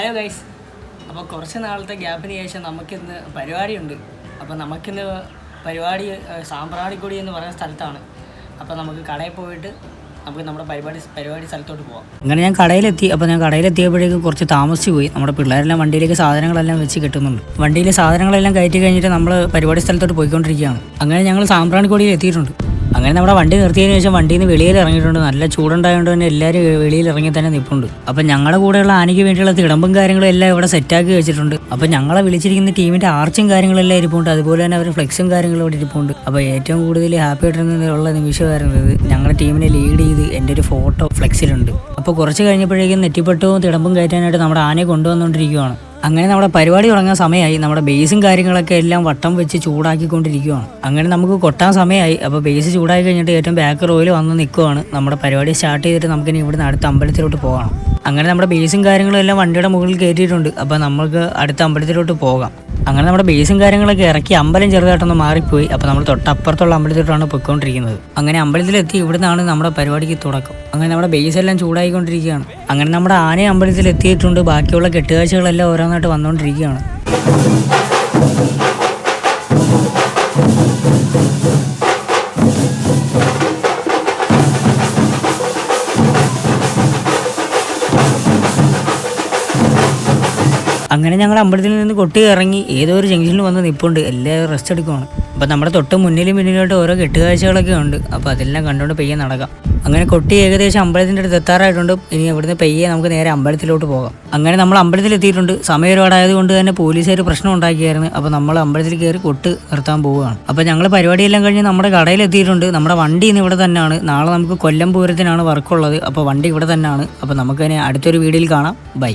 Hello guys, അപ്പോൾ കുറച്ച് നാളത്തെ ഗ്യാപ്പിന് ശേഷം നമുക്കിന്ന് പരിപാടിയുണ്ട്. അപ്പോൾ നമുക്കിന്ന് പരിപാടി സാമ്പ്രാണിക്കൊടി എന്ന് പറയുന്ന സ്ഥലത്താണ്. അപ്പോൾ നമുക്ക് കടയിൽ പോയിട്ട് നമുക്ക് നമ്മുടെ പരിപാടി സ്ഥലത്തോട്ട് പോകാം. അങ്ങനെ ഞാൻ കടയിലെത്തി. അപ്പോൾ ഞാൻ കടയിലെത്തിയപ്പോഴേക്കും കുറച്ച് താമസിച്ച് പോയി. നമ്മുടെ പിള്ളേരെല്ലാം വണ്ടിയിലേക്ക് സാധനങ്ങളെല്ലാം വെച്ച് കിട്ടുന്നുണ്ട്. വണ്ടിയിൽ സാധനങ്ങളെല്ലാം കയറ്റി കഴിഞ്ഞിട്ട് നമ്മൾ പരിപാടി സ്ഥലത്തോട്ട് പോയിക്കൊണ്ടിരിക്കുകയാണ്. അങ്ങനെ ഞങ്ങൾ സാമ്പ്രാണിക്കൊടിയിൽ എത്തിയിട്ടുണ്ട്. അങ്ങനെ നമ്മുടെ വണ്ടി നിർത്തിയതിനു ശേഷം വണ്ടിയിൽ നിന്ന് വെളിയിൽ ഇറങ്ങിയിട്ടുണ്ട്. നല്ല ചൂടുണ്ടായതുകൊണ്ട് തന്നെ എല്ലാവരും വെളിയിൽ ഇറങ്ങി തന്നെ നിൽപ്പുണ്ട്. അപ്പം ഞങ്ങളുടെ കൂടെയുള്ള ആനയ്ക്ക് വേണ്ടിയുള്ള തിടമ്പും കാര്യങ്ങളും എല്ലാം ഇവിടെ സെറ്റാക്കി വെച്ചിട്ടുണ്ട്. അപ്പം ഞങ്ങളെ വിളിച്ചിരിക്കുന്ന ടീമിൻ്റെ ആർച്ചും കാര്യങ്ങളെല്ലാം ഇരിപ്പുണ്ട്. അതുപോലെ തന്നെ അവർ ഫ്ലെക്സും കാര്യങ്ങളും ഇവിടെ ഇരിപ്പുണ്ട്. അപ്പോൾ ഏറ്റവും കൂടുതൽ ഹാപ്പി ആയിട്ടുള്ള നിമിഷമായിരുന്നത് ഞങ്ങളുടെ ടീമിനെ ലീഡ് ചെയ്ത് എൻ്റെ ഒരു ഫോട്ടോ ഫ്ലെക്സിലുണ്ട്. അപ്പോൾ കുറച്ച് കഴിഞ്ഞപ്പോഴേക്കും നെറ്റിപ്പട്ടവും തിടമ്പും കയറ്റാനായിട്ട് നമ്മുടെ ആനയെ കൊണ്ടുവന്നുകൊണ്ടിരിക്കുകയാണ്. അങ്ങനെ നമ്മുടെ പരിപാടി തുടങ്ങാൻ സമയമായി. നമ്മുടെ ബേസും കാര്യങ്ങളൊക്കെ എല്ലാം വട്ടം വെച്ച് ചൂടാക്കിക്കൊണ്ടിരിക്കുകയാണ്. അങ്ങനെ നമുക്ക് കൊട്ടാൻ സമയമായി. അപ്പോൾ ബേസ് ചൂടാക്കി കഴിഞ്ഞിട്ട് ഏറ്റവും ബാക്ക് റോയിൽ വന്ന് നിൽക്കുവാണ്. നമ്മുടെ പരിപാടി സ്റ്റാർട്ട് ചെയ്തിട്ട് നമുക്കിനി ഇവിടുന്ന് അടുത്ത അമ്പലത്തിലോട്ട് പോകണം. അങ്ങനെ നമ്മുടെ ബേസും കാര്യങ്ങളും എല്ലാം വണ്ടിയുടെ മുകളിൽ കയറ്റിയിട്ടുണ്ട്. അപ്പോൾ നമുക്ക് അടുത്ത അമ്പലത്തിലോട്ട് പോകാം. അങ്ങനെ നമ്മുടെ ബേസും കാര്യങ്ങളൊക്കെ ഇറക്കി അമ്പലം ചെറുതായിട്ടൊന്ന് മാറിപ്പോയി. അപ്പോൾ നമ്മൾ തൊട്ടപ്പുറത്തുള്ള അമ്പലത്തിലോട്ടാണ് പോയിക്കൊണ്ടിരിക്കുന്നത്. അങ്ങനെ അമ്പലത്തിലെത്തി. ഇവിടുന്നാണ് നമ്മുടെ പരിപാടിക്ക് തുടക്കം. അങ്ങനെ നമ്മുടെ ബേസ് എല്ലാം ചൂടായിക്കൊണ്ടിരിക്കുകയാണ്. അങ്ങനെ നമ്മുടെ ആന അമ്പലത്തിലെത്തിയിട്ടുണ്ട്. ബാക്കിയുള്ള കെട്ടുകാഴ്ചകളെല്ലാം ഓരോന്നായിട്ട് വന്നുകൊണ്ടിരിക്കുകയാണ്. അങ്ങനെ ഞങ്ങൾ അമ്പലത്തിൽ നിന്ന് കൊട്ടി ഇറങ്ങി ഏതോ ഒരു ജംഗ്ഷനിൽ വന്ന് നിൽപ്പുണ്ട്. എല്ലാവരും റെസ്റ്റ് എടുക്കുവാണ്. അപ്പോൾ നമ്മുടെ തൊട്ട് മുന്നിലോട്ട് ഓരോ കെട്ടുകാഴ്ചകളൊക്കെ ഉണ്ട്. അപ്പോൾ അതെല്ലാം കണ്ടുകൊണ്ട് പെയ്യെ നടക്കാം. അങ്ങനെ കൊട്ടി ഏകദേശം അമ്പലത്തിൻ്റെ അടുത്ത് എത്താറായിട്ടുണ്ട്. ഇനി ഇവിടുന്ന് പെയ്യെ നമുക്ക് നേരെ അമ്പലത്തിലോട്ട് പോകാം. അങ്ങനെ നമ്മൾ അമ്പലത്തിലെത്തിയിട്ടുണ്ട്. സമയം ഒരുപാടായതുകൊണ്ട് തന്നെ പോലീസുകാർ പ്രശ്നം ഉണ്ടാക്കിയായിരുന്നു. അപ്പോൾ നമ്മൾ അമ്പലത്തിൽ കയറി കൊട്ട് നിർത്താൻ പോവുകയാണ്. അപ്പോൾ ഞങ്ങൾ പരിപാടിയെല്ലാം കഴിഞ്ഞ് നമ്മുടെ കടയിലെത്തിയിട്ടുണ്ട്. നമ്മുടെ വണ്ടി ഇന്ന് ഇവിടെ തന്നെയാണ്. നാളെ നമുക്ക് കൊല്ലം പൂരത്തിനാണ് വർക്കുള്ളത്. അപ്പോൾ വണ്ടി ഇവിടെ തന്നെയാണ്. അപ്പോൾ നമുക്കതിനെ അടുത്തൊരു വീഡിയോയിൽ കാണാം. ബൈ.